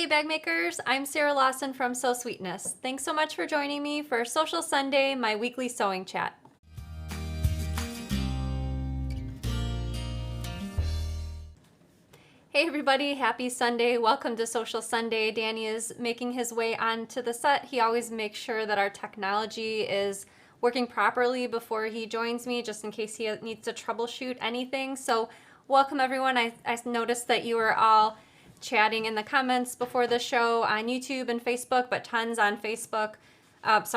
Hey bag makers, I'm Sarah Lawson from Sew Sweetness. Thanks so much for joining me for Social Sunday, my weekly sewing chat. Hey everybody, happy Sunday. Welcome to Sewcial Sunday. Danny is making his way onto the set. He always makes sure that our technology is working properly before he joins me, just in case he needs to troubleshoot anything. So welcome everyone. I noticed that you were all chatting in the comments before the show on YouTube and Facebook, but tons on Facebook. Tons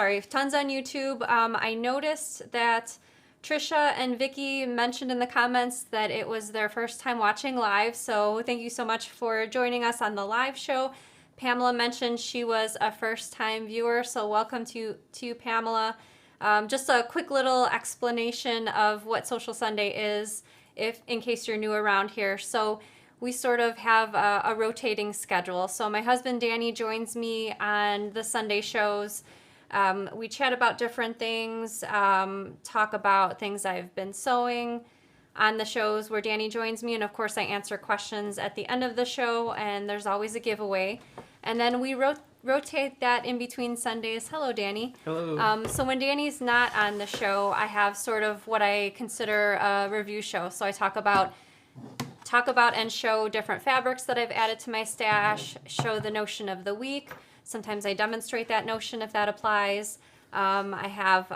on YouTube. I noticed that Trisha and Vicky mentioned in the comments that it was their first time watching live, so thank you so much for joining us on the live show. Pamela mentioned she was a first-time viewer, so welcome to Pamela. Just a quick little explanation of what Sewcial Sunday is, in case you're new around here. So we sort of have a rotating schedule. So my husband Danny joins me on the Sunday shows. We chat about different things, talk about things I've been sewing on the shows where Danny joins me, and of course I answer questions at the end of the show, and there's always a giveaway. And then we rotate that in between Sundays. Hello, Danny. Hello. So when Danny's not on the show, I have sort of what I consider a review show. So I talk about and show different fabrics that I've added to my stash, show the notion of the week. Sometimes I demonstrate that notion if that applies. I have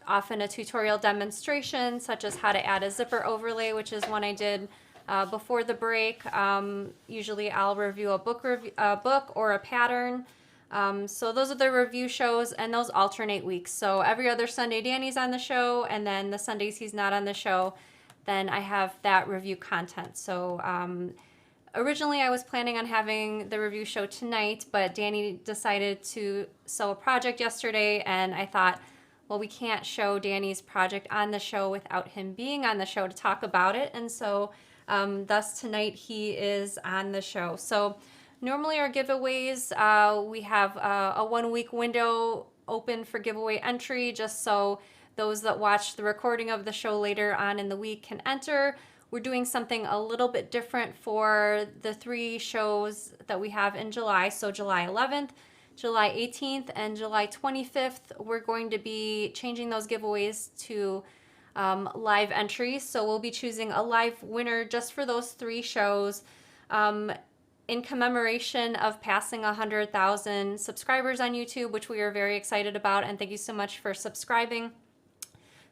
often a tutorial demonstration, such as how to add a zipper overlay, which is one I did before the break. Usually I'll review a book or a pattern. So those are the review shows, and those alternate weeks. So every other Sunday Danny's on the show, and then the Sundays he's not on the show, then I have that review content. So originally I was planning on having the review show tonight, but Danny decided to sew a project yesterday, and I thought, well, we can't show Danny's project on the show without him being on the show to talk about it, and so thus tonight he is on the show. So normally our giveaways, we have a 1 week window open for giveaway entry, just so those that watch the recording of the show later on in the week can enter. We're doing something a little bit different for the 3 shows that we have in July. So July 11th, July 18th, and July 25th, we're going to be changing those giveaways to live entries. So we'll be choosing a live winner just for those 3 shows in commemoration of passing 100,000 subscribers on YouTube, which we are very excited about. And thank you so much for subscribing.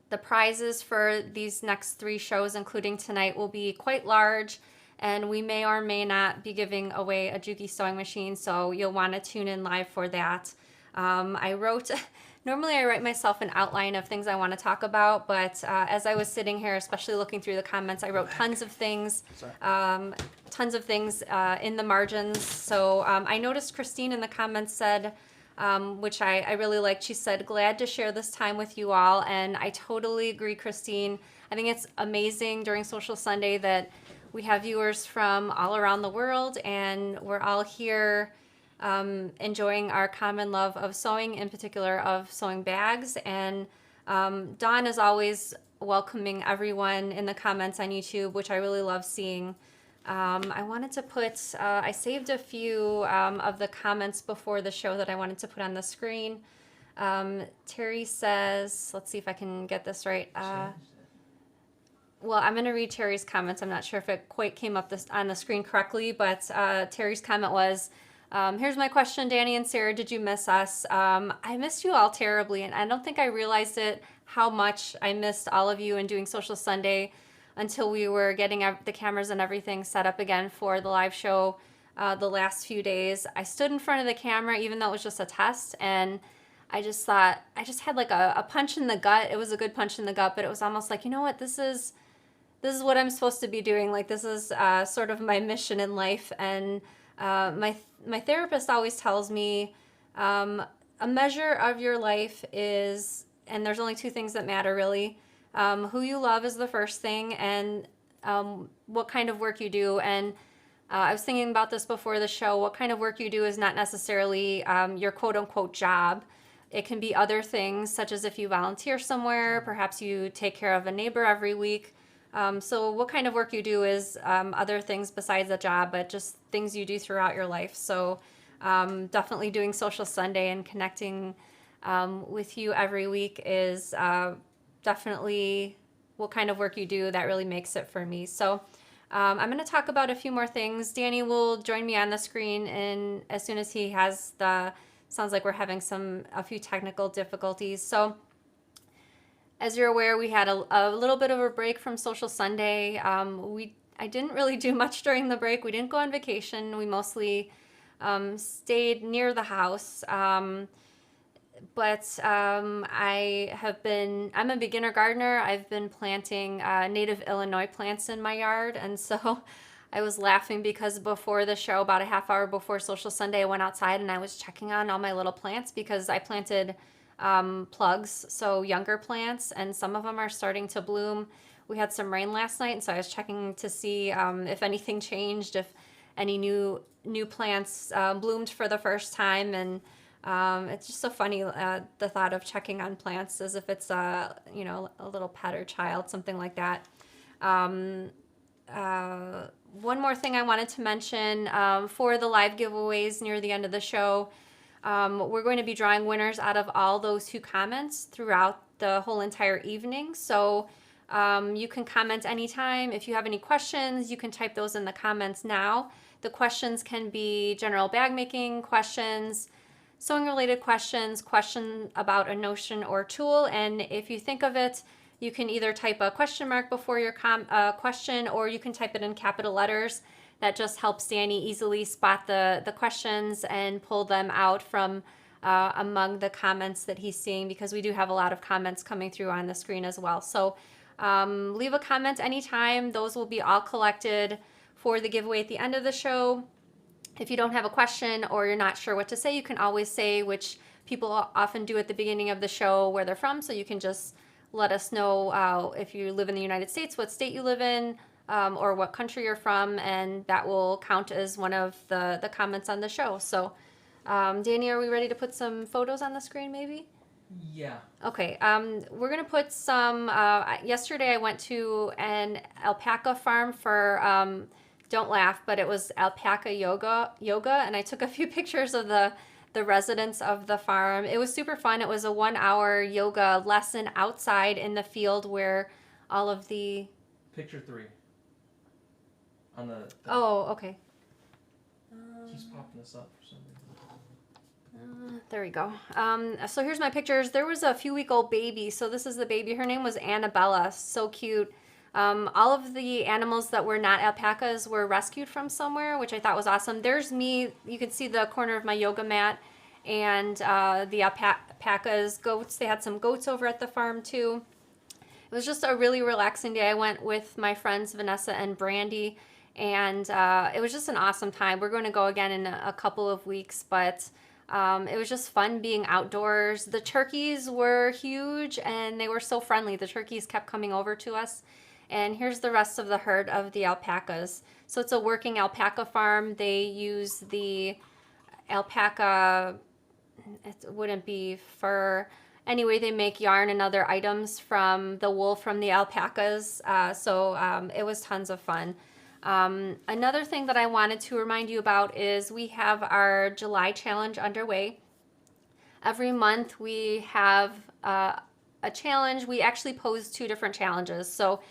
The prizes for these next 3 shows, including tonight, will be quite large, and we may or may not be giving away a Juki sewing machine, so you'll want to tune in live for that. Normally I write myself an outline of things I want to talk about, but as I was sitting here, especially looking through the comments, I wrote tons of things in the margins. So I noticed Christine in the comments said, which I really liked. She said, glad to share this time with you all. And I totally agree, Christine. I think it's amazing during Sewcial Sunday that we have viewers from all around the world, and we're all here enjoying our common love of sewing, in particular of sewing bags. And Dawn is always welcoming everyone in the comments on YouTube, which I really love seeing. I wanted to put, I saved a few of the comments before the show that I wanted to put on the screen. Terry says, let's see if I can get this right. Well, I'm going to read Terry's comments. I'm not sure if it quite came up on the screen correctly, but Terry's comment was, here's my question, Danny and Sarah, did you miss us? I missed you all terribly, and I don't think I realized how much I missed all of you in doing Sewcial Sunday until we were getting the cameras and everything set up again for the live show the last few days. I stood in front of the camera, even though it was just a test, and I just thought, I just had like a punch in the gut. It was a good punch in the gut, but it was almost like, you know what, this is what I'm supposed to be doing. Like, this is sort of my mission in life. And my therapist always tells me a measure of your life is, and there's only 2 things that matter really, who you love is the first thing, and what kind of work you do. And I was thinking about this before the show. What kind of work you do is not necessarily your quote-unquote job. It can be other things, such as if you volunteer somewhere, perhaps you take care of a neighbor every week, So what kind of work you do is other things besides a job, but just things you do throughout your life. So definitely doing Sewcial Sunday and connecting with you every week is definitely what kind of work you do that really makes it for me. So I'm going to talk about a few more things. Danny will join me on the screen, and as soon as he has sounds like we're having a few technical difficulties. So as you're aware, we had a little bit of a break from Sewcial Sunday. I didn't really do much during the break. We didn't go on vacation. We mostly stayed near the house. I'm a beginner gardener. I've been planting native Illinois plants in my yard. And so I was laughing because before the show, about a half hour before Sewcial Sunday, I went outside and I was checking on all my little plants because I planted plugs, so younger plants, and some of them are starting to bloom. We had some rain last night, and so I was checking to see if anything changed, if any new plants bloomed for the first time. And it's just so funny, the thought of checking on plants as if it's a little pet or child, something like that. One more thing I wanted to mention for the live giveaways near the end of the show. We're going to be drawing winners out of all those who comment throughout the whole entire evening. So you can comment anytime. If you have any questions, you can type those in the comments now. The questions can be general bag making questions, sewing related questions, question about a notion or tool. And if you think of it, you can either type a question mark before your question, or you can type it in capital letters. That just helps Danny easily spot the questions and pull them out from among the comments that he's seeing, because we do have a lot of comments coming through on the screen as well. So leave a comment anytime. Those will be all collected for the giveaway at the end of the show. If you don't have a question or you're not sure what to say, you can always say, which people often do at the beginning of the show, where they're from. So you can just let us know if you live in the United States, what state you live in, or what country you're from, and that will count as one of the comments on the show. So, Danny, are we ready to put some photos on the screen maybe? Yeah. Okay, we're going to put some, yesterday I went to an alpaca farm for, don't laugh, but it was alpaca yoga, and I took a few pictures of the residents of the farm. It was super fun. It was a 1-hour yoga lesson outside in the field where all of the... Picture 3. On the Oh, okay. She's popping this up for some reason. There we go. So here's my pictures. There was a few-week-old baby. So this is the baby. Her name was Annabella. So cute. All of the animals that were not alpacas were rescued from somewhere, which I thought was awesome. There's me. You can see the corner of my yoga mat, and the alpacas, goats. They had some goats over at the farm too. It was just a really relaxing day. I went with my friends Vanessa and Brandy, and it was just an awesome time. We're going to go again in a couple of weeks, but it was just fun being outdoors. The turkeys were huge, and they were so friendly. The turkeys kept coming over to us. And here's the rest of the herd of the alpacas. So it's a working alpaca farm. They use the alpaca, it wouldn't be fur. Anyway, they make yarn and other items from the wool from the alpacas. It was tons of fun. Another thing that I wanted to remind you about is we have our July challenge underway. Every month we have a challenge. We actually pose 2 different challenges. So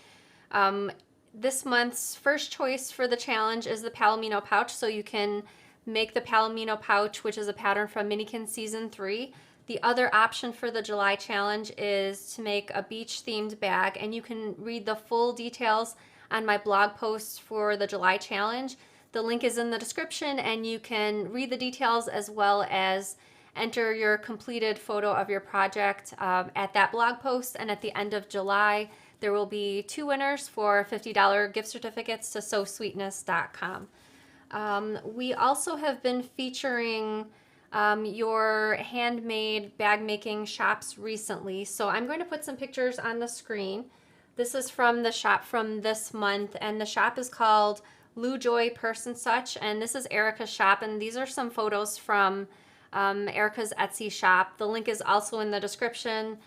this month's first choice for the challenge is the Palomino pouch. So you can make the Palomino pouch, which is a pattern from Minikin Season 3. The other option for the July challenge is to make a beach themed bag, and you can read the full details on my blog posts for the July challenge. The link is in the description, and you can read the details as well as enter your completed photo of your project at that blog post. And at the end of July, there will be 2 winners for $50 gift certificates to sewsweetness.com. We also have been featuring your handmade bag making shops recently. So I'm going to put some pictures on the screen. This is from the shop from this month, and the shop is called Lou Joy Purse and Such, and this is Erica's shop, and these are some photos from Erica's Etsy shop. The link is also in the description.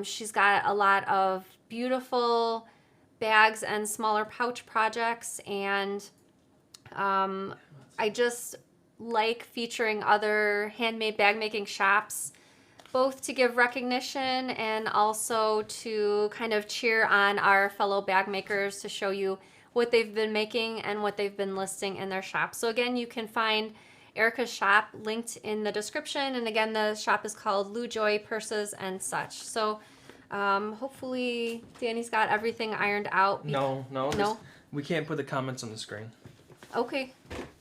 She's got a lot of beautiful bags and smaller pouch projects, and I just like featuring other handmade bag making shops, both to give recognition and also to kind of cheer on our fellow bag makers, to show you what they've been making and what they've been listing in their shop. So again, you can find Erica's shop linked in the description, and again, the shop is called Lou Joy Purses and Such. So hopefully Danny's got everything ironed out. No. No? We can't put the comments on the screen. Okay,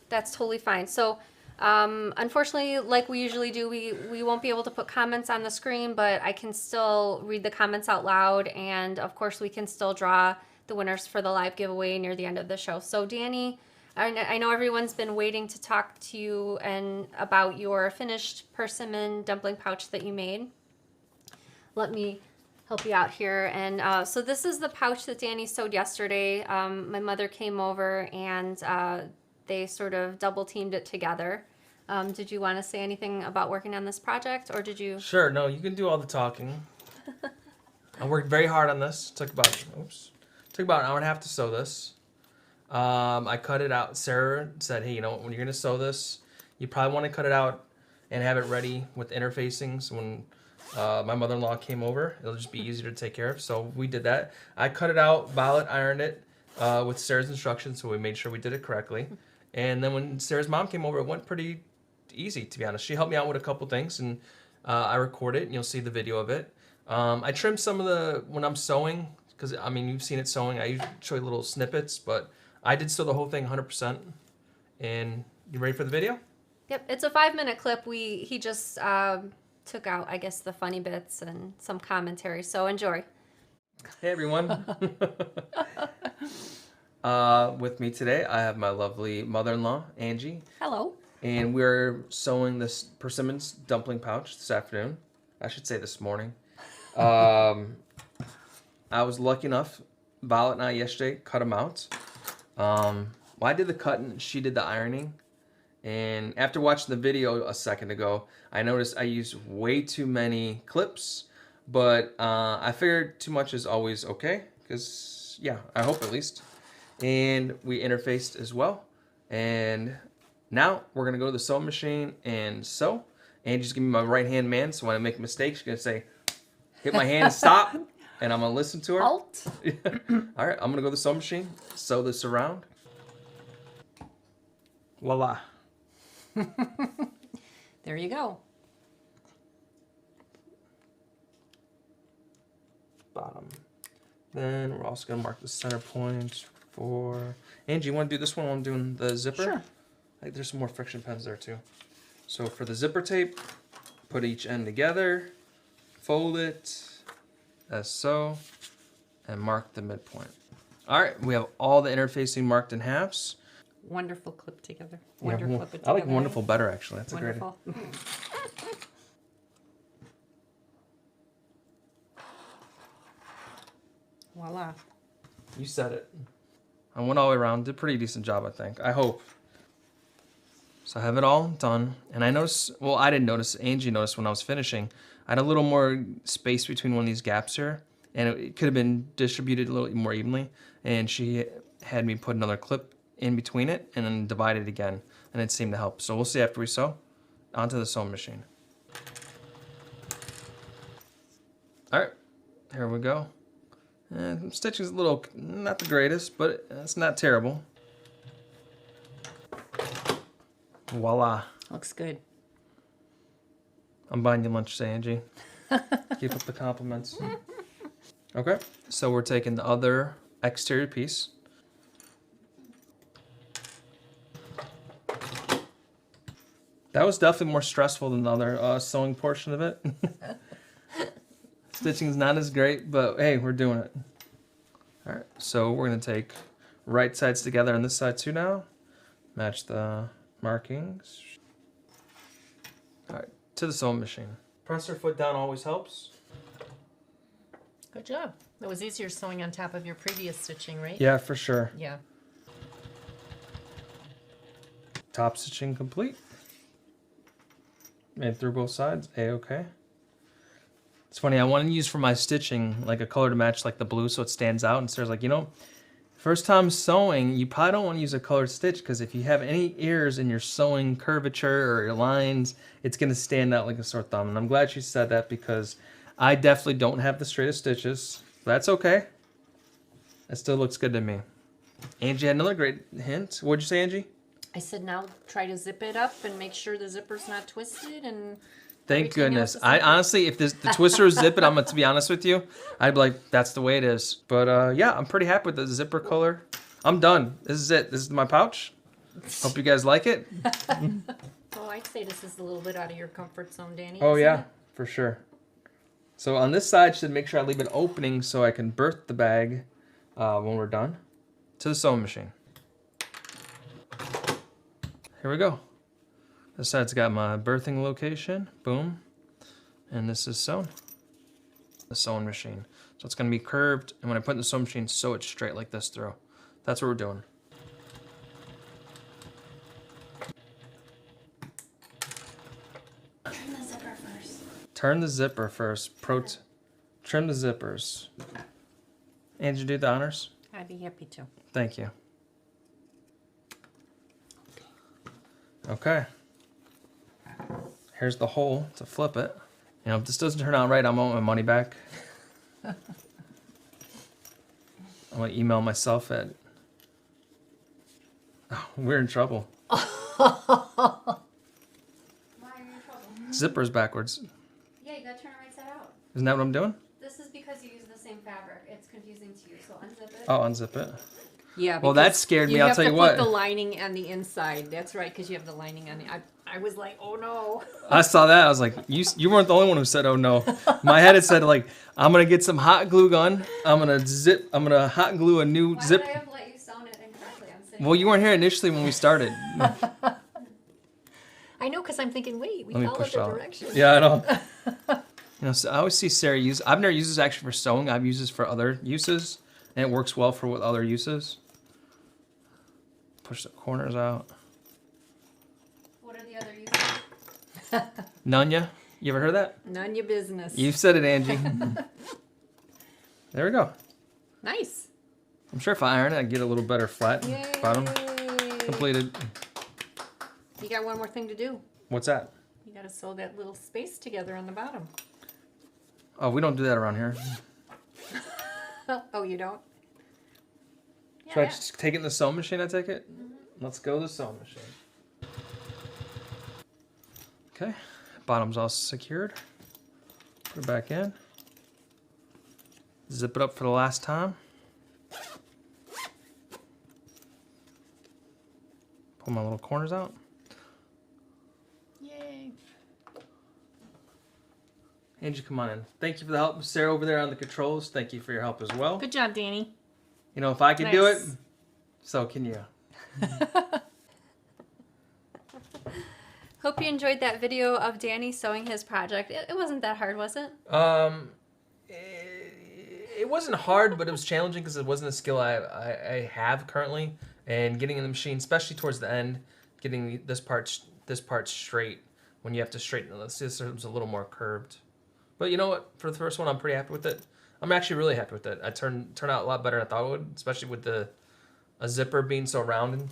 that's totally fine. So unfortunately, like we usually do, we won't be able to put comments on the screen, but I can still read the comments out loud, and of course we can still draw the winners for the live giveaway near the end of the show. So Danny, I know everyone's been waiting to talk to you and about your finished persimmon dumpling pouch that you made. Let me help you out here. And so this is the pouch that Danny sewed yesterday. My mother came over and they sort of double teamed it together. Did you want to say anything about working on this project, or did you? Sure, no, you can do all the talking. I worked very hard on this. Took about an hour and a half to sew this. I cut it out. Sarah said, hey, when you're gonna sew this, you probably want to cut it out and have it ready with interfacings when my mother-in-law came over. It'll just be easier to take care of. So we did that. I cut it out, Violet ironed it with Sarah's instructions, so we made sure we did it correctly. And then when Sarah's mom came over, it went pretty easy, to be honest. She helped me out with a couple things, and I recorded it, and you'll see the video of it. I trimmed some of when I'm sewing, because, you've seen it sewing. I usually show you little snippets, but I did sew the whole thing 100%. And you ready for the video? Yep, it's a 5-minute clip. He just took out, I guess, the funny bits and some commentary. So enjoy. Hey, everyone. With me today, I have my lovely mother-in-law, Angie. Hello. And we're sewing this persimmons dumpling pouch this afternoon. I should say this morning. I was lucky enough, Violet and I yesterday cut them out. I did the cutting, she did the ironing. And after watching the video a second ago, I noticed I used way too many clips. But I figured too much is always okay. Because, yeah, I hope at least. And we interfaced as well. And now we're going to go to the sewing machine and sew. Angie's giving me my right-hand man, so when I make a mistake, she's going to say, hit my hand and stop. And I'm going to listen to her. Alt. All right, I'm going to go to the sewing machine, sew this around. Voila. There you go. Bottom. Then we're also going to mark the center point for... Angie, you want to do this one while I'm doing the zipper? Sure. I think there's some more friction pens there too. So for the zipper tape, put each end together, fold it as so, and mark the midpoint. All right, we have all the interfacing marked in halves. Wonderful clip together. Yeah, Wonderful. well, Clip I like together. wonderful better actually. That's Wonderful. a great. Voila. You said it. I went all the way around. Did a pretty decent job, I think. I hope. So I have it all done, and I noticed. Well, I didn't notice. Angie noticed when I was finishing. I had a little more space between one of these gaps here, and it could have been distributed a little more evenly. And she had me put another clip in between it and then divide it again, and it seemed to help. So we'll see after we sew. Onto the sewing machine. All right, here we go. And stitching's a little, not the greatest, but it's not terrible. Voila. Looks good. I'm buying you lunch today, Angie. Keep up the compliments. Okay, so we're taking the other exterior piece. That was definitely more stressful than the other sewing portion of it. Stitching's not as great, but hey, we're doing it. All right, so we're gonna take right sides together on this side too now. Match the markings. All right, to the sewing machine. Press your foot down always helps. Good job. That was easier sewing on top of your previous stitching, right? Yeah, for sure. Yeah. Top stitching complete. Made through both sides, A-okay. It's funny, I want to use for my stitching like a color to match like the blue so it stands out. And Sarah's like, you know, first time sewing, you probably don't want to use a colored stitch because if you have any errors in your sewing curvature or your lines, it's going to stand out like a sore thumb. And I'm glad she said that because I definitely don't have the straightest stitches. That's okay. That still looks good to me. Angie had another great hint. What'd you say, Angie? I said now try to zip it up and make sure the zipper's not twisted and Thank everything goodness. else is I okay. honestly, if the twister was zip it, I'm going to be honest with you, I'd be like, that's the way it is. But yeah, I'm pretty happy with the zipper color. I'm done. This is it. This is my pouch. Hope you guys like it. Oh, I'd say this is a little bit out of your comfort zone, Danny. Oh isn't yeah, it? for sure. So on this side, should make sure I leave an opening so I can birth the bag when we're done to the sewing machine. Here we go. This side's got my birthing location. Boom. And this is sewn. The sewing machine. So it's going to be curved, and when I put it in the sewing machine, sew it straight like this through. That's what we're doing. Trim the zipper first. Turn the zipper first. Trim the zippers. Angie, do the honors. I'd be happy to. Thank you. Okay. Here's the hole to flip it. You know, if this doesn't turn out right, I want my money back. I'm gonna email myself at. Oh, we're in trouble. Why are you in trouble? Zipper's backwards. Yeah, you gotta turn it right side out. Isn't that what I'm doing? This is because you use the same fabric. It's confusing to you, so unzip it. Oh, unzip it. Yeah. Well, that because scared me, I'll tell you You what. have to put the lining on the inside. That's right, because you have the lining on the. I was like, oh no. I saw that. I was like, you weren't the only one who said, oh no. My head had said like, I'm gonna get some hot glue gun. I'm gonna hot glue a new Why zip. would I have let you sewn it incorrectly? I'm sitting Well, you weren't here initially when we started. I know, because I'm thinking, wait, we Let me followed push the out. directions. Yeah, I know. You know, so I always see Sarah use. I've never used this actually for sewing. I've used this for other uses, and it works well for what other uses. Push the corners out. What are the other uses? None ya? You ever heard that? None your business. You've said it, Angie. There we go. Nice. I'm sure if I iron it, I'd get a little better flat Yay. bottom. Completed. You got one more thing to do. What's that? You got to sew that little space together on the bottom. Oh, we don't do that around here. Oh, you don't? Should I just take it in the sewing machine, I take it? Let's go to the sewing machine. Okay, bottom's all secured. Put it back in. Zip it up for the last time. Pull my little corners out. Yay. Angie, come on in. Thank you for the help. Sarah over there on the controls, thank you for your help as well. Good job, Danny. You know, if I could do it, Nice. so can you. Hope you enjoyed that video of Danny sewing his project. It wasn't that hard, was it? It wasn't hard, but it was challenging because it wasn't a skill I have currently. And getting in the machine, especially towards the end, getting this part straight when you have to straighten the systems a little more curved. But you know what? For the first one, I'm pretty happy with it. I'm actually really happy with it. I turned out a lot better than I thought it would, especially with a zipper being so rounded.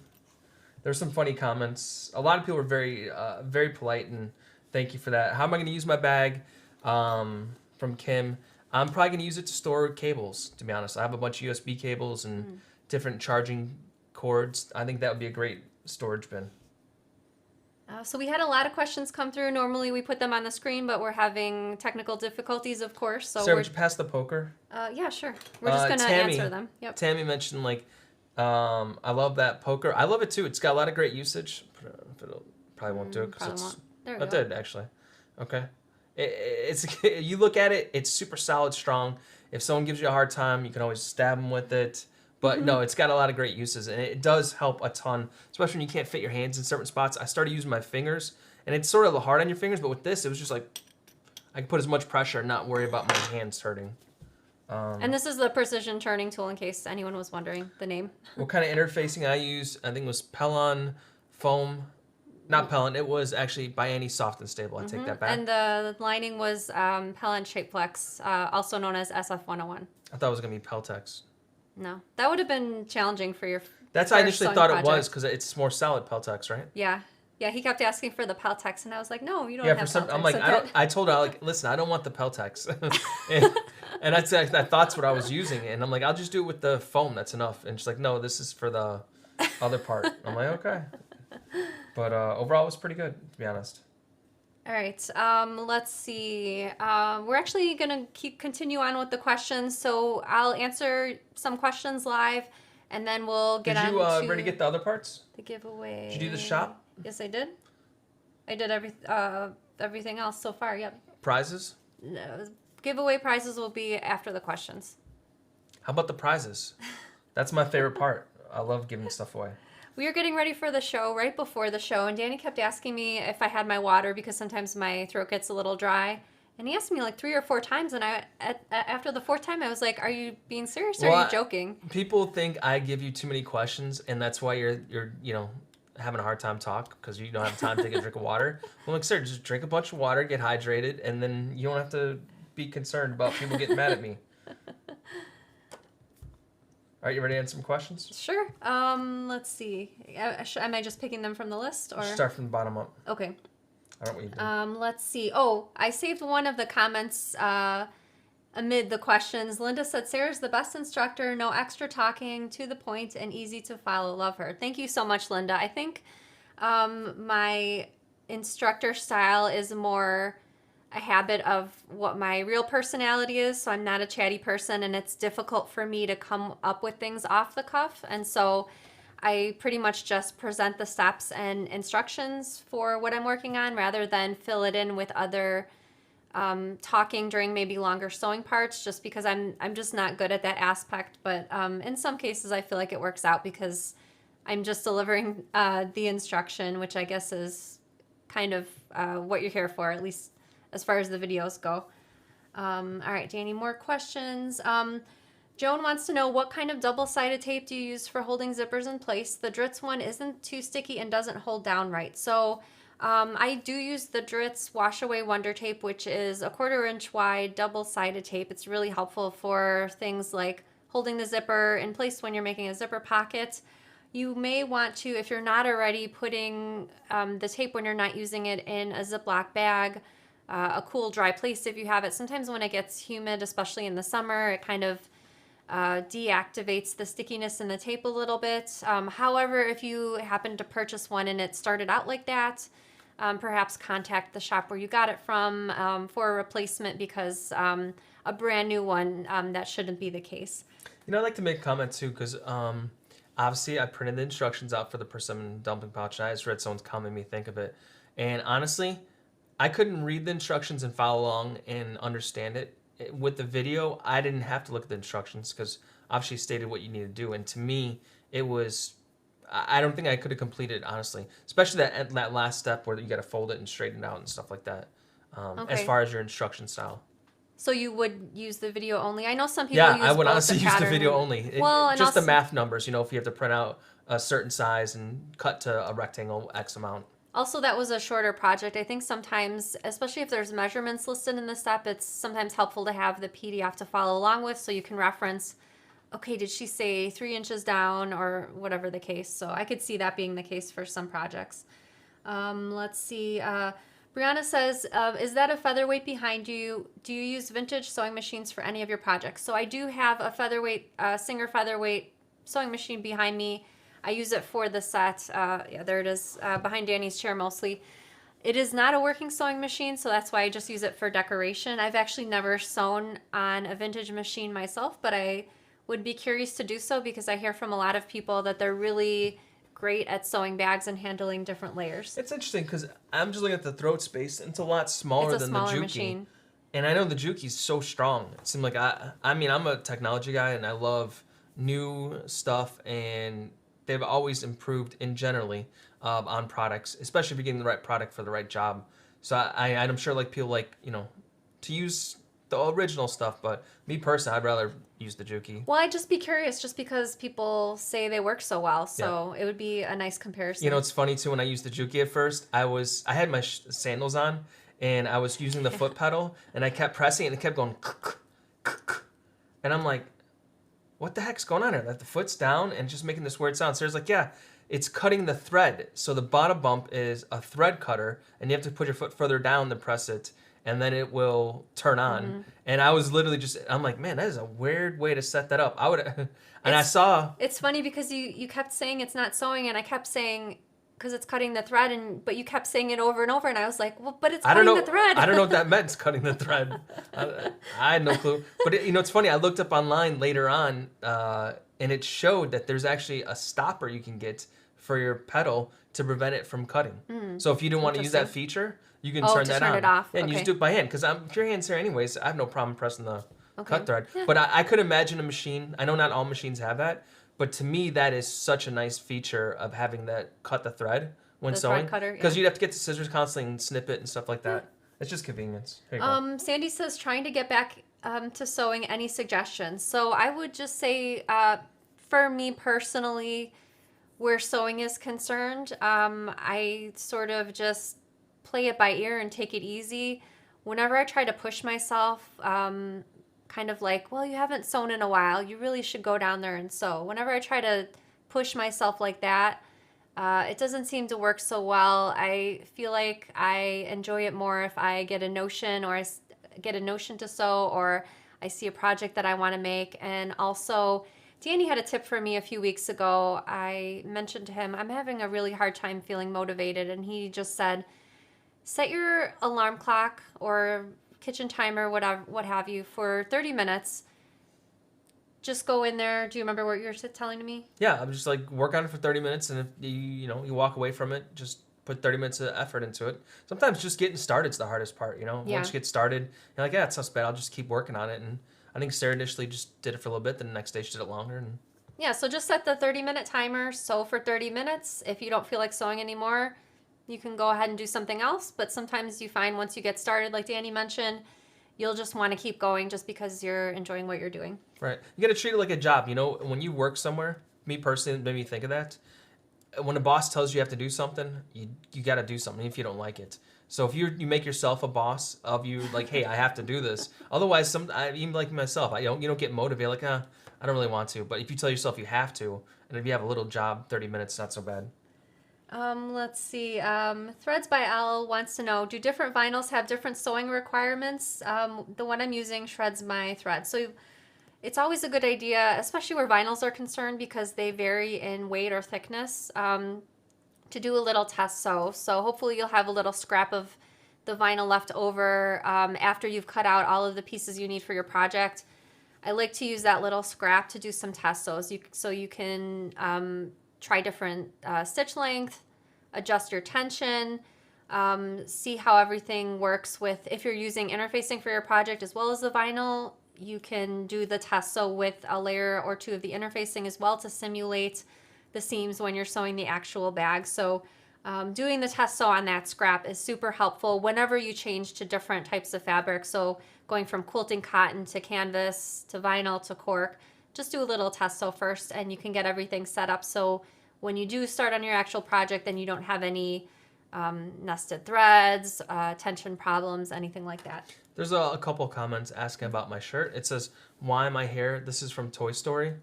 There's some funny comments. A lot of people were very polite, and thank you for that. How am I going to use my bag? From Kim. I'm probably going to use it to store cables, to be honest. I have a bunch of USB cables and different charging cords. I think that would be a great storage bin. So we had a lot of questions come through. Normally we put them on the screen, but we're having technical difficulties, of course. So Sarah, would you pass the poker? yeah, sure. We're just gonna answer them. Yep. Tammy mentioned I love that poker. I love it too. It's got a lot of great usage. Probably won't do it because Probably it's. won't. There we I go. did actually. Okay. It's you look at it. It's super solid, strong. If someone gives you a hard time, you can always stab them with it. But no, it's got a lot of great uses, and it does help a ton, especially when you can't fit your hands in certain spots. I started using my fingers, and it's sort of hard on your fingers, but with this, it was just like I could put as much pressure and not worry about my hands hurting. And this is the precision turning tool, in case anyone was wondering the name. What kind of interfacing I use? I think it was Pellon foam Not Pellin. It was actually by any Soft and Stable. I take that back. And the lining was Pellin Shape Flex, also known as SF101. I thought it was going to be Peltex. No, that would have been challenging for your. That's how I first initially sewing thought it project. was because it's more solid Peltex, right? Yeah, yeah. He kept asking for the Peltex, and I was like, no, you don't Yeah, have for some, Peltex. I'm like, Okay. I told her, like, listen, I don't want the Peltex. and I said, I thought that's what I was using. And I'm like, I'll just do it with the foam. That's enough. And she's like, no, this is for the other part. I'm like, okay. But overall, it was pretty good, to be honest. All right. Let's see. We're actually gonna continue on with the questions. So I'll answer some questions live, and then we'll get Did you on to ready to get the other parts? the giveaway. Did you do the shop? Yes, I did. I did everything else so far. Yep. Prizes? Giveaway prizes will be after the questions. How about the prizes? That's my favorite part. I love giving stuff away. We were getting ready for the show right before the show, and Danny kept asking me if I had my water because sometimes my throat gets a little dry. And he asked me like 3 or 4 times, and after the 4th time, I was like, "Are you being serious or are you joking?" People think I give you too many questions, and that's why you're having a hard time talk because you don't have time to take a drink of water. I'm like, sir, just drink a bunch of water, get hydrated, and then you don't have to be concerned about people getting mad at me. All right, you ready to answer some questions? Sure. Let's see. Am I just picking them from the list, or? Start from the bottom up. Okay. I don't know what you do. Let's see. Oh, I saved one of the comments amid the questions. Linda said, Sarah's the best instructor, no extra talking, to the point, and easy to follow. Love her. Thank you so much, Linda. I think my instructor style is more a habit of what my real personality is. So I'm not a chatty person, and it's difficult for me to come up with things off the cuff. And so I pretty much just present the steps and instructions for what I'm working on rather than fill it in with other talking during maybe longer sewing parts, just because I'm just not good at that aspect. But in some cases, I feel like it works out because I'm just delivering the instruction, which I guess is kind of what you're here for, at least as far as the videos go. All right, Danny, more questions. Joan wants to know, what kind of double-sided tape do you use for holding zippers in place? The Dritz one isn't too sticky and doesn't hold down right. So I do use the Dritz Wash Away Wonder Tape, which is a 1/4 inch wide double-sided tape. It's really helpful for things like holding the zipper in place when you're making a zipper pocket. You may want to, if you're not already putting the tape when you're not using it in a Ziploc bag, a cool, dry place if you have it. Sometimes when it gets humid, especially in the summer, it kind of deactivates the stickiness in the tape a little bit. However, if you happen to purchase one and it started out like that, perhaps contact the shop where you got it from for a replacement, because a brand new one, that shouldn't be the case. You know, I'd like to make a comment too, because obviously I printed the instructions out for the persimmon dumpling pouch, and I just read someone's comment made me think of it. And honestly, I couldn't read the instructions and follow along and understand it. With the video, I didn't have to look at the instructions because obviously it stated what you need to do. And to me, it was, I don't think I could have completed it, honestly. Especially that last step where you got to fold it and straighten it out and stuff like that. As far as your instruction style. So you would use the video only? I know some people use I would both honestly the use the pattern. video only. Well, and just the also, math numbers, you know, if you have to print out a certain size and cut to a rectangle X amount. also, that was a shorter project. I think sometimes, especially if there's measurements listed in the step, it's sometimes helpful to have the PDF to follow along with so you can reference, okay, did she say 3 inches down or whatever the case. So I could see that being the case for some projects. Let's see. Brianna says, is that a featherweight behind you? Do you use vintage sewing machines for any of your projects? So I do have a featherweight, Singer featherweight sewing machine behind me. I use it for the set. Yeah, there it is, behind Danny's chair mostly. It is not a working sewing machine, so that's why I just use it for decoration. I've actually never sewn on a vintage machine myself, but I would be curious to do so because I hear from a lot of people that they're really great at sewing bags and handling different layers. It's interesting because I'm just looking at the throat space, and it's a lot smaller It's a than the smaller Juki. machine. And I know the Juki's so strong. It seemed like I mean, I'm a technology guy, and I love new stuff, and they've always improved in generally on products, especially if you're getting the right product for the right job. So I'm sure like people like, you know, to use the original stuff, but me personally, I'd rather use the Juki. Well, I'd just be curious, just because people say they work so well, so it would be a nice comparison. You know, it's funny too. When I used the Juki at first, I had my sandals on, and I was using the foot pedal, and I kept pressing it, and it kept going, and I'm like, what the heck's going on here? Like the foot's down and just making this weird sound. Sarah's like, yeah, it's cutting the thread. So the bottom bump is a thread cutter, and you have to put your foot further down to press it, and then it will turn on. And I was literally I'm like, man, that is a weird way to set that up. I would, and I saw. It's funny because you kept saying it's not sewing, and I kept saying because it's cutting the thread, but you kept saying it over and over, and I was like, well, but it's cutting the thread. I don't know what that meant. It's cutting the thread. I had no clue. But it's funny. I looked up online later on, and it showed that there's actually a stopper you can get for your pedal to prevent it from cutting. So if you didn't want to use that feature, you can turn that on. It off. Yeah, and you just do it by hand. Because if your hand's here anyways, I have no problem pressing the cut thread. Yeah. But I could imagine a machine. I know not all machines have that. But to me, that is such a nice feature of having that cut the thread when sewing. Because you'd have to get the scissors constantly and snip it and stuff like that. It's just convenience. Here you go. Sandy says, trying to get back to sewing. Any suggestions? So I would just say, for me personally, where sewing is concerned, I sort of just play it by ear and take it easy. Whenever I try to push myself, kind of like, well, you haven't sewn in a while, you really should go down there and sew. Whenever I try to push myself like that, it doesn't seem to work so well. I feel like I enjoy it more if I get a notion, or I get a notion to sew, or I see a project that I want to make. And also, Danny had a tip for me a few weeks ago. I mentioned to him, I'm having a really hard time feeling motivated, and he just said, set your alarm clock or kitchen timer, whatever, what have you, for 30 minutes. Just go in there. Do you remember what you were telling me? Yeah, I'm just like, work on it for 30 minutes, and if you walk away from it, just put 30 minutes of effort into it. Sometimes just getting started's the hardest part, Once you get started, you're like, yeah, it's not so bad. I'll just keep working on it. And I think Sarah initially just did it for a little bit, then the next day she did it longer. And yeah, so just set the 30-minute timer, sew for 30 minutes. If you don't feel like sewing anymore, you can go ahead and do something else. But sometimes you find once you get started, like Danny mentioned, you'll just want to keep going just because you're enjoying what you're doing. Right. You got to treat it like a job. When you work somewhere, me personally, it made me think of that. When a boss tells you have to do something, you got to do something if you don't like it. So if you make yourself a boss of you, like, hey, I have to do this. Otherwise, even like myself, you don't get motivated. Like, I don't really want to. But if you tell yourself you have to, and if you have a little job, 30 minutes, not so bad. Let's see. Threads by Al wants to know, do different vinyls have different sewing requirements? The one I'm using shreds my thread. So it's always a good idea, especially where vinyls are concerned, because they vary in weight or thickness, to do a little test sew. So hopefully you'll have a little scrap of the vinyl left over after you've cut out all of the pieces you need for your project. I like to use that little scrap to do some test sews, so you can try different stitch length, adjust your tension, see how everything works with, if you're using interfacing for your project as well as the vinyl, you can do the test sew with a layer or two of the interfacing as well to simulate the seams when you're sewing the actual bag. So doing the test sew on that scrap is super helpful whenever you change to different types of fabric. So going from quilting cotton to canvas to vinyl to cork, just do a little test sew first, and you can get everything set up so when you do start on your actual project, then you don't have any nested threads, tension problems, anything like that. There's a couple comments asking about my shirt. It says, why my hair? This is from Toy Story.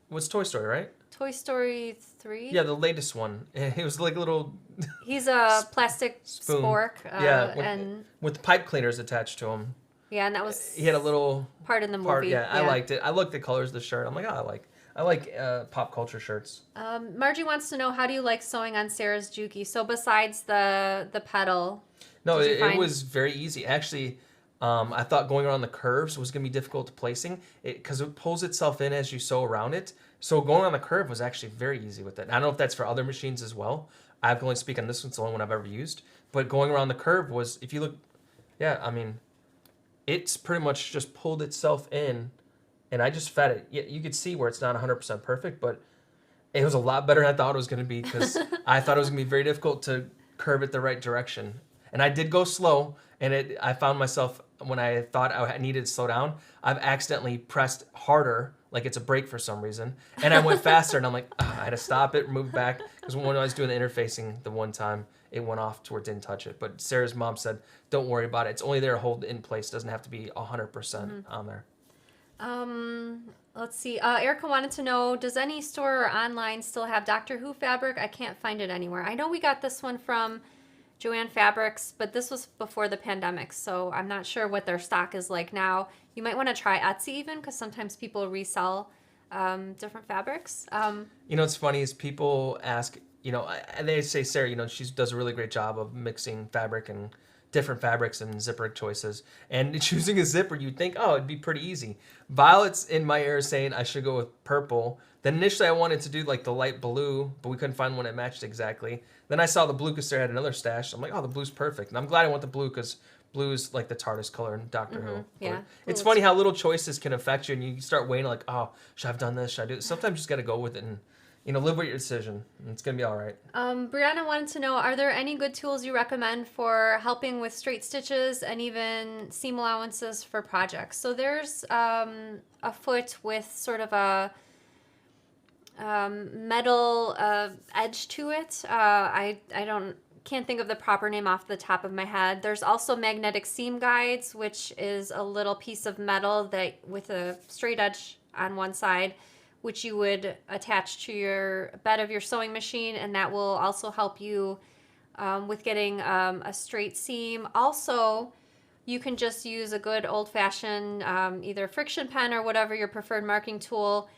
What's Toy Story, right? Toy Story 3? Yeah, the latest one. It was like a little... He's a plastic spoon. Spork. With pipe cleaners attached to him. Yeah, and that was... He had a little... part in the movie. Yeah, I liked it. I looked at the colors of the shirt. I'm like, oh, I like pop culture shirts. Margie wants to know, how do you like sewing on Sarah's Juki? So besides the pedal... No, it was very easy. Actually, I thought going around the curves was going to be difficult placing because it pulls itself in as you sew around it. So going on the curve was actually very easy with it. I don't know if that's for other machines as well. I can only speak on this one. It's the only one I've ever used. But going around the curve was, if you look, it's pretty much just pulled itself in, and I just fed it. You could see where it's not 100% perfect, but it was a lot better than I thought it was going to be, because I thought it was going to be very difficult to curve it the right direction. And I did go slow, and I found myself when I thought I needed to slow down, I've accidentally pressed harder, like it's a brake for some reason, and I went faster, and I'm like, I had to stop it, move back, because when I was doing the interfacing the one time, it went off to where it didn't touch it. But Sarah's mom said, don't worry about it. It's only there to hold it in place. It doesn't have to be 100% on there. Let's see. Erica wanted to know, does any store or online still have Doctor Who fabric? I can't find it anywhere. I know we got this one from Joanne Fabrics, but this was before the pandemic, so I'm not sure what their stock is like now. You might want to try Etsy even, because sometimes people resell different fabrics. You know, what's funny is people ask, you know, and they say, Sarah, you know, she does a really great job of mixing fabric and different fabrics and zipper choices. And choosing a zipper, you'd think, oh, it'd be pretty easy. Violet's in my ear saying I should go with purple. Then initially I wanted to do like the light blue, but we couldn't find one that matched exactly. Then I saw the blue because Sarah had another stash. I'm like, oh, the blue's perfect. And I'm glad I went the blue because blue is like the TARDIS color in Doctor Who. Yeah. It's funny how little choices can affect you, and you start weighing like, oh, should I have done this? Should I do this? Sometimes you just got to go with it and, you know, live with your decision. It's going to be all right. Brianna wanted to know, are there any good tools you recommend for helping with straight stitches and even seam allowances for projects? So there's a foot with sort of a metal edge to it. I can't think of the proper name off the top of my head. There's also magnetic seam guides, which is a little piece of metal that with a straight edge on one side, which you would attach to your bed of your sewing machine, and that will also help you with getting a straight seam. Also, you can just use a good old-fashioned either friction pen or whatever your preferred marking tool.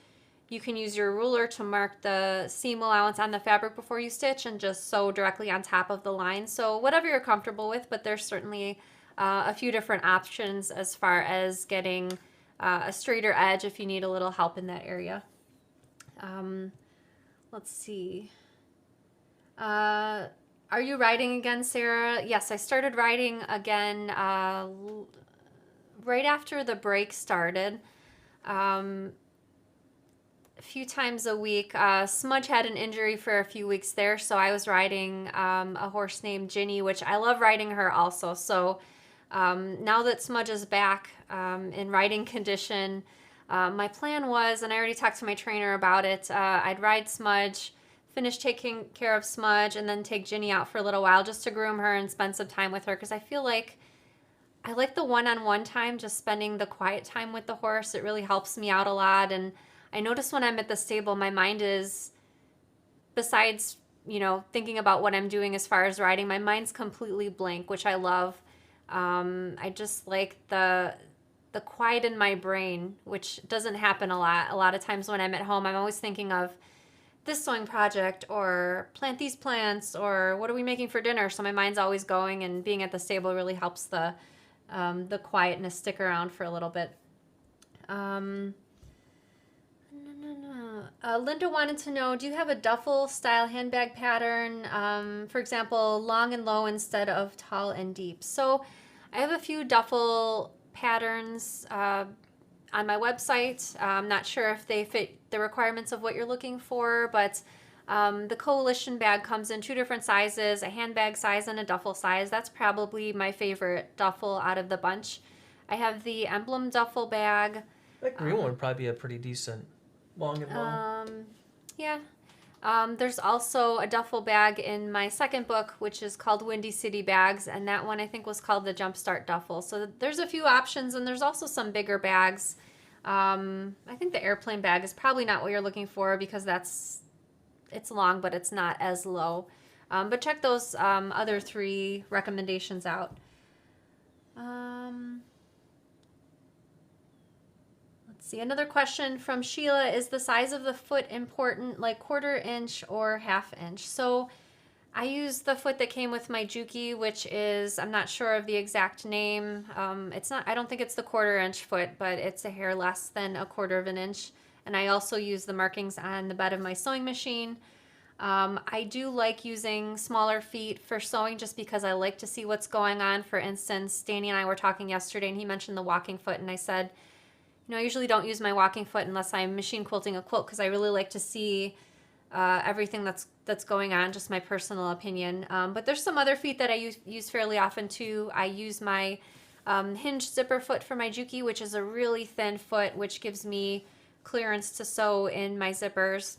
You can use your ruler to mark the seam allowance on the fabric before you stitch and just sew directly on top of the line. So whatever you're comfortable with, but there's certainly a few different options as far as getting a straighter edge if you need a little help in that area. Let's see. Are you writing again, Sarah? Yes, I started writing again right after the break started. A few times a week. Smudge had an injury for a few weeks there, so I was riding a horse named Ginny, which I love riding her also. So now that Smudge is back in riding condition, my plan was, and I already talked to my trainer about it, I'd ride Smudge, finish taking care of Smudge, and then take Ginny out for a little while just to groom her and spend some time with her, because I feel like I like the one-on-one time, just spending the quiet time with the horse. It really helps me out a lot, and I notice when I'm at the stable, my mind is, besides, you know, thinking about what I'm doing as far as riding, my mind's completely blank, which I love. I just like the quiet in my brain, which doesn't happen a lot. A lot of times when I'm at home, I'm always thinking of this sewing project or plant these plants or what are we making for dinner. So my mind's always going, and being at the stable really helps the quietness stick around for a little bit. Linda wanted to know, do you have a duffel style handbag pattern? For example, long and low instead of tall and deep. So I have a few duffel patterns on my website. I'm not sure if they fit the requirements of what you're looking for, but the Coalition bag comes in two different sizes, a handbag size and a duffel size. That's probably my favorite duffel out of the bunch. I have the Emblem duffel bag. That green one would probably be a pretty decent long and low. Yeah. There's also a duffel bag in my second book, which is called Windy City Bags, and that one I think was called the Jumpstart Duffel. So there's a few options, and there's also some bigger bags. I think the airplane bag is probably not what you're looking for because it's long, but it's not as low. But check those other three recommendations out. Let's see, another question from Sheila, is the size of the foot important, like 1/4 inch or 1/2 inch? So I use the foot that came with my Juki, which is, I'm not sure of the exact name. It's not, I don't think it's the 1/4 inch foot, but it's a hair less than 1/4 inch. And I also use the markings on the bed of my sewing machine. I do like using smaller feet for sewing just because I like to see what's going on. For instance, Danny and I were talking yesterday and he mentioned the walking foot, and I said, you know, I usually don't use my walking foot unless I'm machine quilting a quilt because I really like to see everything that's going on, just my personal opinion. But there's some other feet that I use fairly often too. I use my hinged zipper foot for my Juki, which is a really thin foot, which gives me clearance to sew in my zippers.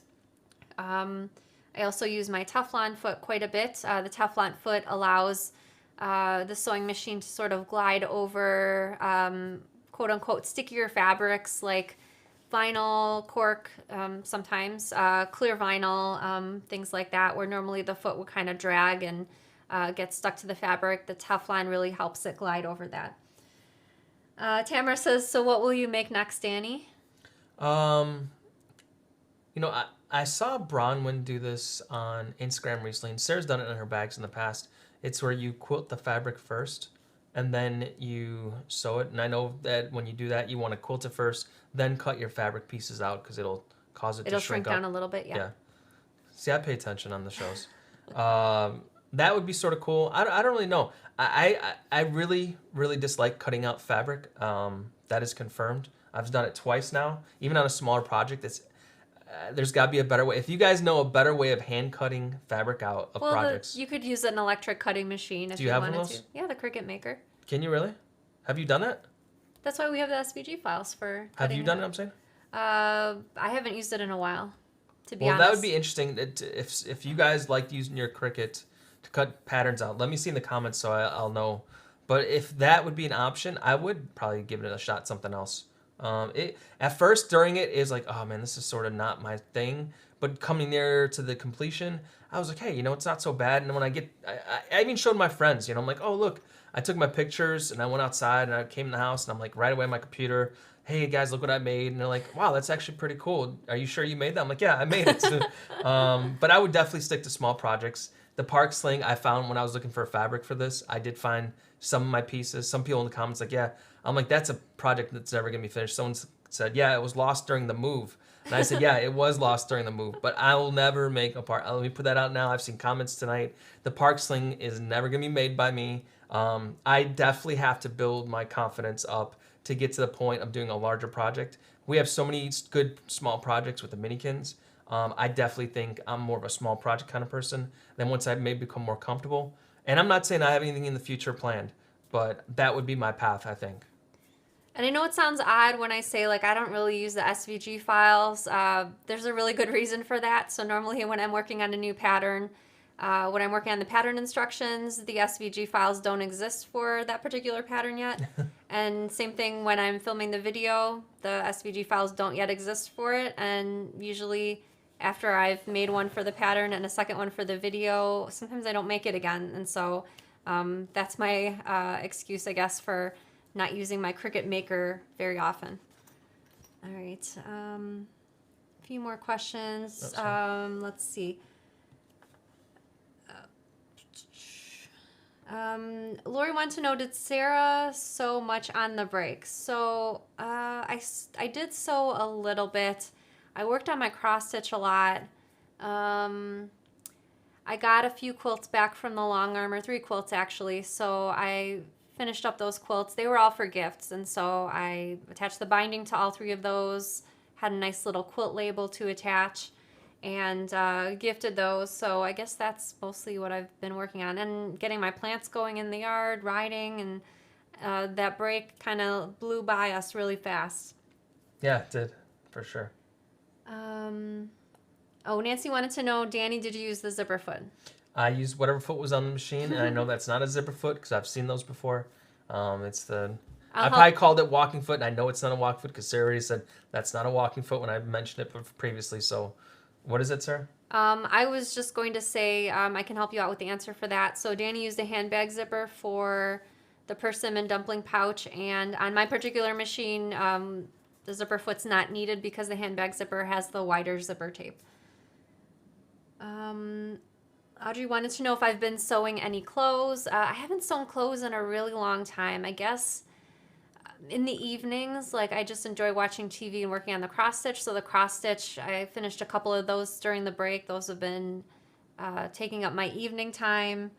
I also use my Teflon foot quite a bit. The Teflon foot allows the sewing machine to sort of glide over quote unquote stickier fabrics like vinyl, cork, sometimes clear vinyl, things like that, where normally the foot would kind of drag and get stuck to the fabric. The Teflon really helps it glide over that. Tamara says, so what will you make next, Danny? You know, I saw Bronwyn do this on Instagram recently, and Sarah's done it in her bags in the past. It's where you quilt the fabric first, and then you sew it. And I know that when you do that, you want to quilt it first, then cut your fabric pieces out because it'll cause it to shrink down up. a little bit, yeah. See, I pay attention on the shows. That would be sort of cool. I don't really know. I really, really dislike cutting out fabric. That is confirmed. I've done it twice now. Even on a smaller project, there's got to be a better way. If you guys know a better way of hand cutting fabric out of projects. You could use an electric cutting machine if you have wanted one of those? to. Yeah, the Cricut Maker. Can you really? Have you done that? That's why we have the SVG files for Have cutting you done it, I'm saying? I haven't used it in a while, to be honest. Well, that would be interesting. If you guys like using your Cricut to cut patterns out, let me see in the comments so I'll know. But if that would be an option, I would probably give it a shot, something else. At first, during it, is like, oh man, this is sort of not my thing. But coming near to the completion, I was like, hey, it's not so bad. And when I even showed my friends, I'm like, oh, look, I took my pictures and I went outside and I came in the house and I'm like, right away on my computer, hey guys, look what I made. And they're like, wow, that's actually pretty cool. Are you sure you made that? I'm like, yeah, I made it. But I would definitely stick to small projects. The park sling I found when I was looking for fabric for this, I did find some of my pieces. Some people in the comments like, yeah. I'm like, that's a project that's never going to be finished. Someone said, yeah, it was lost during the move. And I said, yeah, it was lost during the move, but I will never make a part. Let me put that out now. I've seen comments tonight. The park sling is never going to be made by me. I definitely have to build my confidence up to get to the point of doing a larger project. We have so many good small projects with the Minikins. I definitely think I'm more of a small project kind of person. Then once I maybe become more comfortable, and I'm not saying I have anything in the future planned, but that would be my path, I think. And I know it sounds odd when I say, I don't really use the SVG files. There's a really good reason for that. So normally when I'm working on a new pattern, when I'm working on the pattern instructions, the SVG files don't exist for that particular pattern yet. And same thing when I'm filming the video, the SVG files don't yet exist for it. And usually after I've made one for the pattern and a second one for the video, sometimes I don't make it again. And so that's my excuse, I guess, for not using my Cricut Maker very often. All right, a few more questions. Let's see. Lori wants to know, did Sarah sew much on the break? So I did sew a little bit. I worked on my cross stitch a lot. I got a few quilts back from the long arm, or 3 quilts actually, so I finished up those quilts. They were all for gifts, and so I attached the binding to all 3 of those, had a nice little quilt label to attach, and gifted those. So I guess that's mostly what I've been working on, and getting my plants going in the yard, riding, and that break kind of blew by us really fast. Yeah, it did, for sure. Oh, Nancy wanted to know, Danny, did you use the zipper foot? I used whatever foot was on the machine, and I know that's not a zipper foot because I've seen those before. I probably called it walking foot, and I know it's not a walking foot because Sarah already said that's not a walking foot when I mentioned it previously. So, what is it, Sarah? I was just going to say I can help you out with the answer for that. So Danny used a handbag zipper for the persimmon dumpling pouch, and on my particular machine, the zipper foot's not needed because the handbag zipper has the wider zipper tape. Audrey wanted to know if I've been sewing any clothes. I haven't sewn clothes in a really long time. I guess in the evenings, I just enjoy watching TV and working on the cross stitch. So the cross stitch, I finished a couple of those during the break. Those have been taking up my evening time.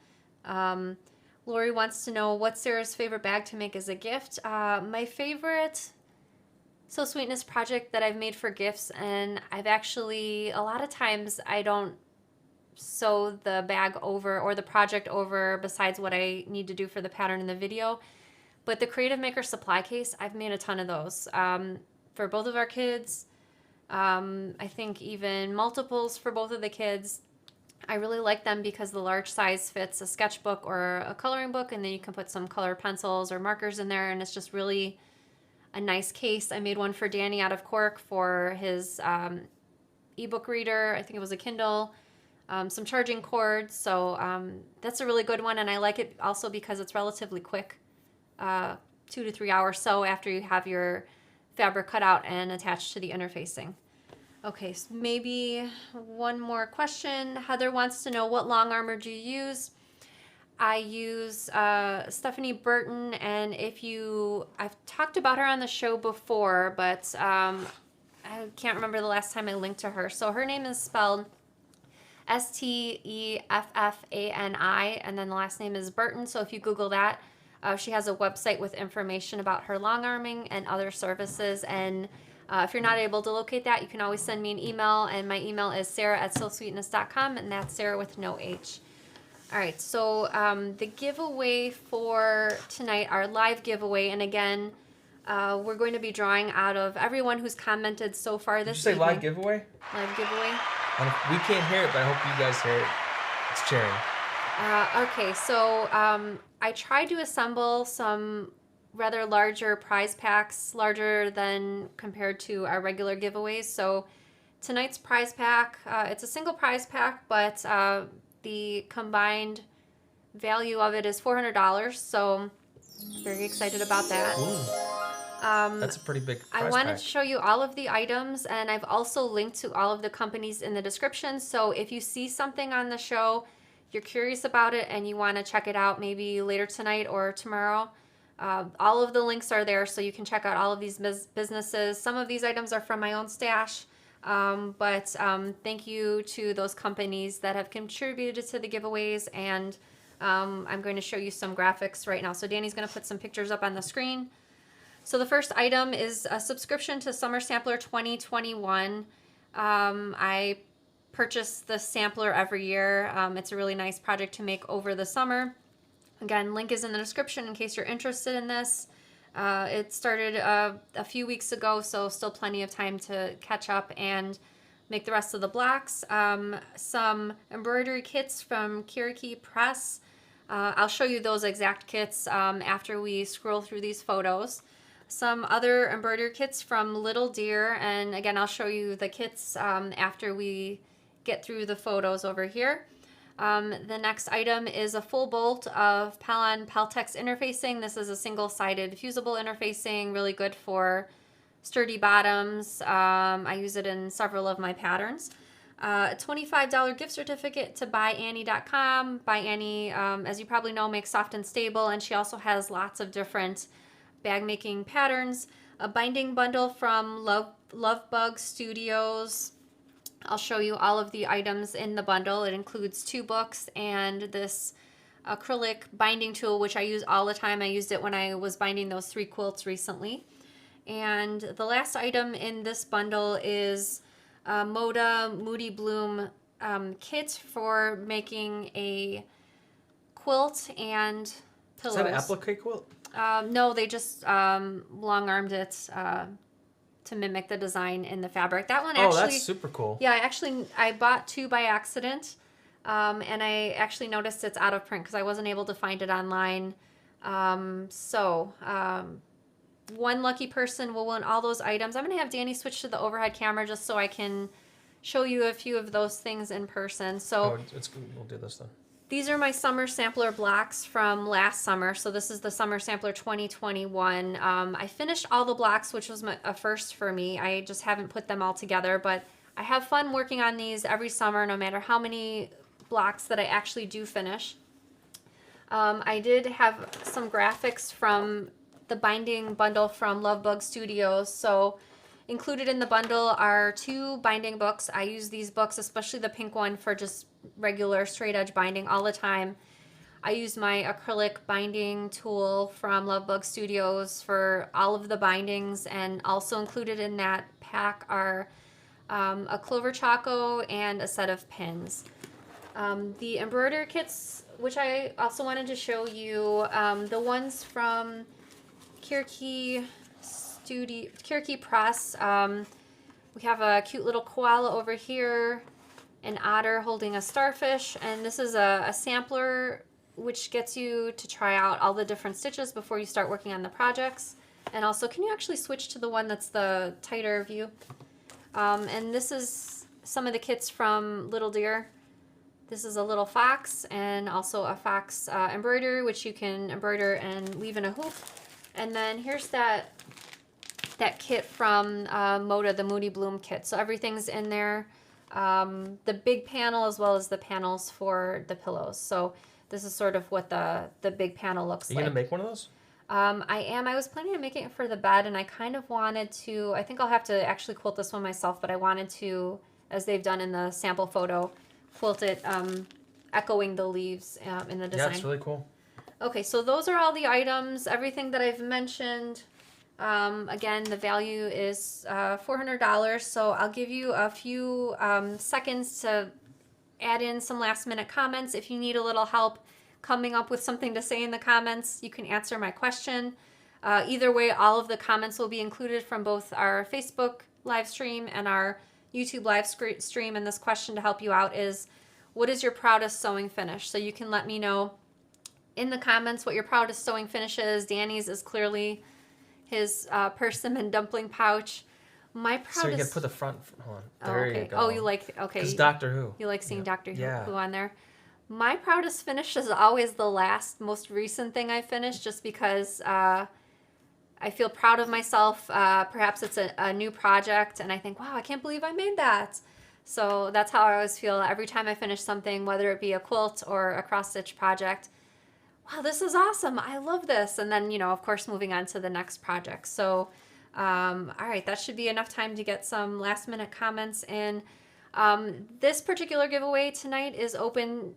Lori wants to know, what's Sarah's favorite bag to make as a gift? My favorite Sew Sweetness project that I've made for gifts, and I've actually, a lot of times I don't sew the bag over or the project over besides what I need to do for the pattern in the video. But the Creative Maker supply case, I've made a ton of those for both of our kids. I think even multiples for both of the kids. I really like them because the large size fits a sketchbook or a coloring book, and then you can put some color pencils or markers in there, and it's just really a nice case. I made one for Danny out of cork for his ebook reader. I think it was a Kindle. Some charging cords. So that's a really good one, and I like it also because it's relatively quick, 2 to 3 hours so after you have your fabric cut out and attached to the interfacing. Okay, so maybe one more question. Heather wants to know, what long armor do you use? I use Stephanie Burton, and I've talked about her on the show before, but I can't remember the last time I linked to her. So her name is spelled Steffani, and then the last name is Burton. So if you Google that, she has a website with information about her long arming and other services. And if you're not able to locate that, you can always send me an email, and my email is sarah@sewsweetness.com, and that's Sarah with no H. All right, so the giveaway for tonight, our live giveaway, and again, we're going to be drawing out of everyone who's commented so far this Did you say evening. live giveaway? Live giveaway. We can't hear it, but I hope you guys hear it. It's cheering. Okay, so I tried to assemble some rather larger prize packs, larger than compared to our regular giveaways. So tonight's prize pack, it's a single prize pack, but the combined value of it is $400. So very excited about that. That's a pretty big prize I wanted pack. to show you all of the items, and I've also linked to all of the companies in the description. So if you see something on the show, you're curious about it, and you want to check it out maybe later tonight or tomorrow, all of the links are there, so you can check out all of these businesses. Some of these items are from my own stash, but thank you to those companies that have contributed to the giveaways, and I'm going to show you some graphics right now. So Danny's going to put some pictures up on the screen. So the first item is a subscription to Summer Sampler 2021. I purchase the sampler every year. It's a really nice project to make over the summer. Again, link is in the description in case you're interested in this. It started a few weeks ago, so still plenty of time to catch up and make the rest of the blocks. Some embroidery kits from Kiriki Press. I'll show you those exact kits after we scroll through these photos. Some other embroidery kits from Little Deer, and again, I'll show you the kits after we get through the photos over here. The next item is a full bolt of Pellon Peltex interfacing. This is a single-sided fusible interfacing, really good for sturdy bottoms. I use it in several of my patterns. A $25 gift certificate to byannie.com. By Annie, as you probably know, makes soft and stable, and she also has lots of different bag making patterns. A binding bundle from Lovebug Studios. I'll show you all of the items in the bundle. It includes 2 books and this acrylic binding tool, which I use all the time. I used it when I was binding those 3 quilts recently. And the last item in this bundle is a Moda Moody Bloom kit for making a quilt and pillows. Is that an applique quilt? No, they just long-armed it to mimic the design in the fabric. That one actually... Oh, that's super cool. Yeah, I bought 2 by accident, and I actually noticed it's out of print because I wasn't able to find it online. One lucky person will win all those items. I'm going to have Danny switch to the overhead camera just so I can show you a few of those things in person. So it's good. We'll do this then. these are my summer sampler blocks from last summer. So this is the Summer Sampler 2021. I finished all the blocks, which was a first for me. I just haven't put them all together, but I have fun working on these every summer, no matter how many blocks that I actually do finish. I did have some graphics from the binding bundle from Lovebug Studios. So included in the bundle are 2 binding books. I use these books, especially the pink one, for just regular straight edge binding all the time. I use my acrylic binding tool from Lovebug Studios for all of the bindings, and also included in that pack are a clover choco and a set of pins. The embroidery kits, which I also wanted to show you, the ones from Kirky Press. We have a cute little koala over here, an otter holding a starfish, and this is a sampler which gets you to try out all the different stitches before you start working on the projects. And also, can you actually switch to the one that's the tighter view? And this is some of the kits from Little Deer. This is a little fox and also a fox embroidery, which you can embroider and weave in a hoop. And then here's that kit from Moda, the Moody Bloom kit. So everything's in there. The big panel as well as the panels for the pillows. So this is sort of what the big panel looks like. Are you going to make one of those? I am. I was planning on making it for the bed, and I kind of wanted to, I think I'll have to actually quilt this one myself, but I wanted to, as they've done in the sample photo, quilt it echoing the leaves in the design. Yeah, it's really cool. Okay, so those are all the items, everything that I've mentioned. Again, the value is $400, so I'll give you a few seconds to add in some last minute comments. If you need a little help coming up with something to say in the comments, you can answer my question. Either way, all of the comments will be included from both our Facebook live stream and our YouTube live stream. And this question to help you out is, what is your proudest sewing finish? So you can let me know in the comments what your proudest sewing finish is. Danny's is clearly his persimmon dumpling pouch. My proudest... So you can put the front on. There okay. you go. Oh, you like... Okay. It's Doctor Who. You like seeing Doctor Yeah. Who on there. My proudest finish is always the last, most recent thing I finished, just because I feel proud of myself. Perhaps it's a new project, and I think, wow, I can't believe I made that. So that's how I always feel every time I finish something, whether it be a quilt or a cross-stitch project. Wow, this is awesome. I love this. And then, of course, moving on to the next project. So, all right, that should be enough time to get some last-minute comments in. This particular giveaway tonight is open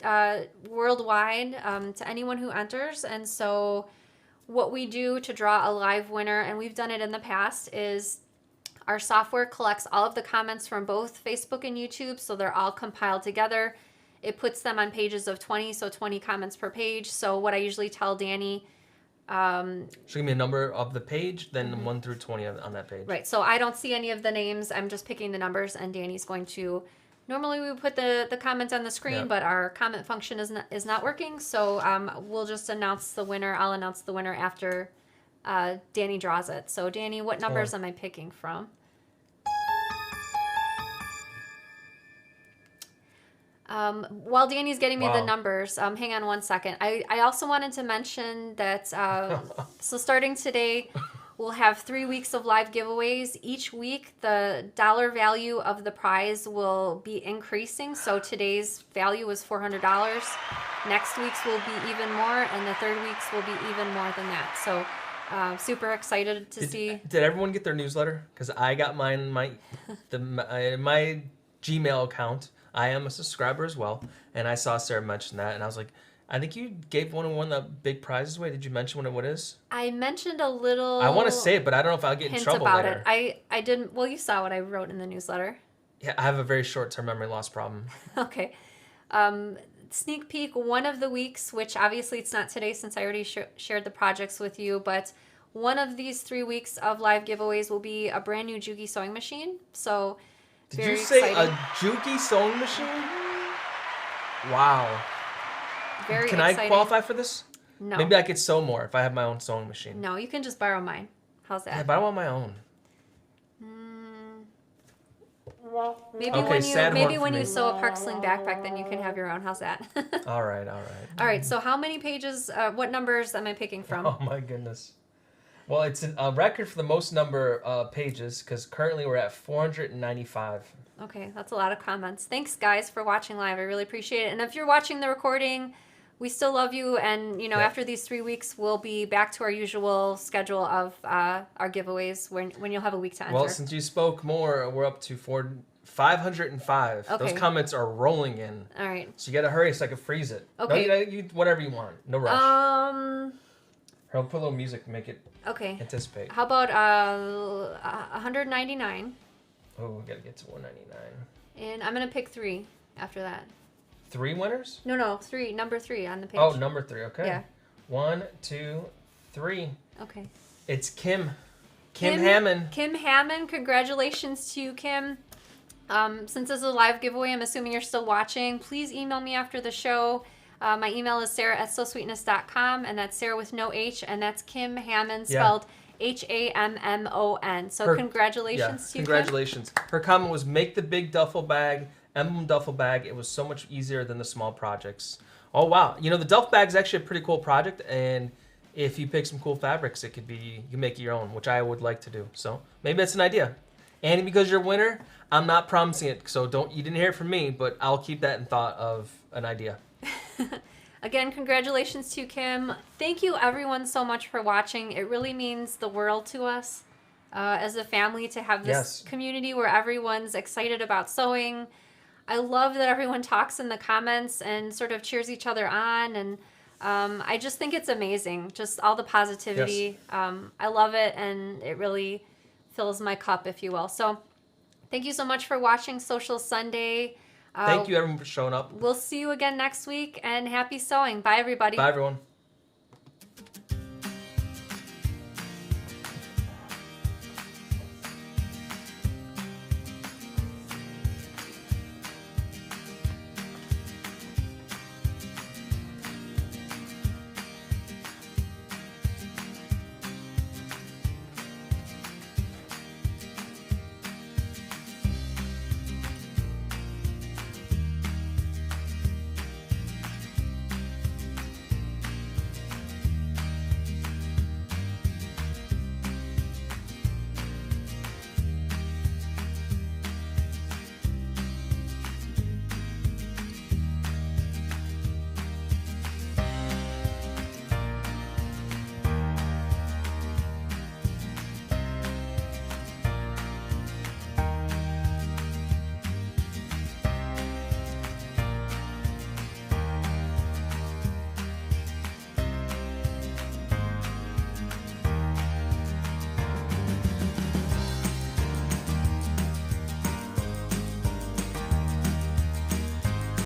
worldwide to anyone who enters. And so what we do to draw a live winner, and we've done it in the past, is our software collects all of the comments from both Facebook and YouTube, so they're all compiled together. It puts them on pages of 20, so 20 comments per page. So what I usually tell Danny... So give me a number of the page, then 1 through 20 on that page. Right, so I don't see any of the names. I'm just picking the numbers, and Danny's going to... Normally we would put the comments on the screen, but our comment function is not working, so we'll just announce the winner. I'll announce the winner after Danny draws it. So Danny, what numbers am I picking from? While Danny's getting me the numbers, hang on one second. I also wanted to mention that, so starting today, we'll have 3 weeks of live giveaways. Each week, the dollar value of the prize will be increasing. So today's value was $400. Next week's will be even more, and the third week's will be even more than that. So super excited to see. Did everyone get their newsletter? Because I got mine, my Gmail account. I am a subscriber as well, and I saw Sarah mention that, and I was like, I think you gave one of the big prizes away. Did you mention what it is? I mentioned a little. I want to say it, but I don't know if I'll get in trouble about later. it. I didn't. Well, you saw what I wrote in the newsletter. Yeah, I have a very short-term memory loss problem. Okay. Sneak peek, one of the weeks, which obviously it's not today since I already shared the projects with you, but one of these 3 weeks of live giveaways will be a brand new Juki sewing machine. So. Did you say exciting. a Juki sewing machine? Wow. Very Can exciting. I qualify for this? No. Maybe I could sew more if I have my own sewing machine. No, you can just borrow mine. How's that? Yeah, but I want my own. Maybe Okay, when you sew a park sling backpack, then you can have your own. How's that? All right. All right. So how many pages? What numbers am I picking from? Oh my goodness. Well, it's a record for the most number of pages because currently we're at 495. Okay, that's a lot of comments. Thanks, guys, for watching live. I really appreciate it. And if you're watching the recording, we still love you. And, after these 3 weeks, we'll be back to our usual schedule of our giveaways when you'll have a week to enter. Well, since you spoke more, we're up to 505. Okay. Those comments are rolling in. All right. So you got to hurry so I can freeze it. Okay. No, you whatever you want. No rush. I'll put a little music to make it anticipate. How about 199? Oh, we got to get to 199. And I'm going to pick 3 after that. 3 winners? No, 3. Number 3 on the page. Oh, number 3. Okay. Yeah. 1, 2, 3. Okay. It's Kim. Kim Hammond. Kim Hammond, congratulations to you, Kim. Since this is a live giveaway, I'm assuming you're still watching. Please email me after the show. My email is sarah@sewsweetness.com, and that's Sarah with no H, and that's Kim Hammond, spelled Hammon. So congratulations to you, congratulations. Kim. Her comment was, make the big duffel bag, emblem duffel bag. It was so much easier than the small projects. Oh, wow. You know, the duffel bag is actually a pretty cool project, and if you pick some cool fabrics, it could be, you can make it your own, which I would like to do. So maybe that's an idea. Annie, because you're a winner, I'm not promising it, so you didn't hear it from me, but I'll keep that in thought of an idea. Again, congratulations to Kim. Thank you everyone so much for watching. It really means the world to us as a family to have this community where everyone's excited about sewing. I love that everyone talks in the comments and sort of cheers each other on, and I just think it's amazing, just all the positivity. I love it, and it really fills my cup, if you will. So thank you so much for watching Sewcial Sunday. Thank you everyone for showing up. We'll see you again next week, and happy sewing. Bye, everybody. Bye, everyone.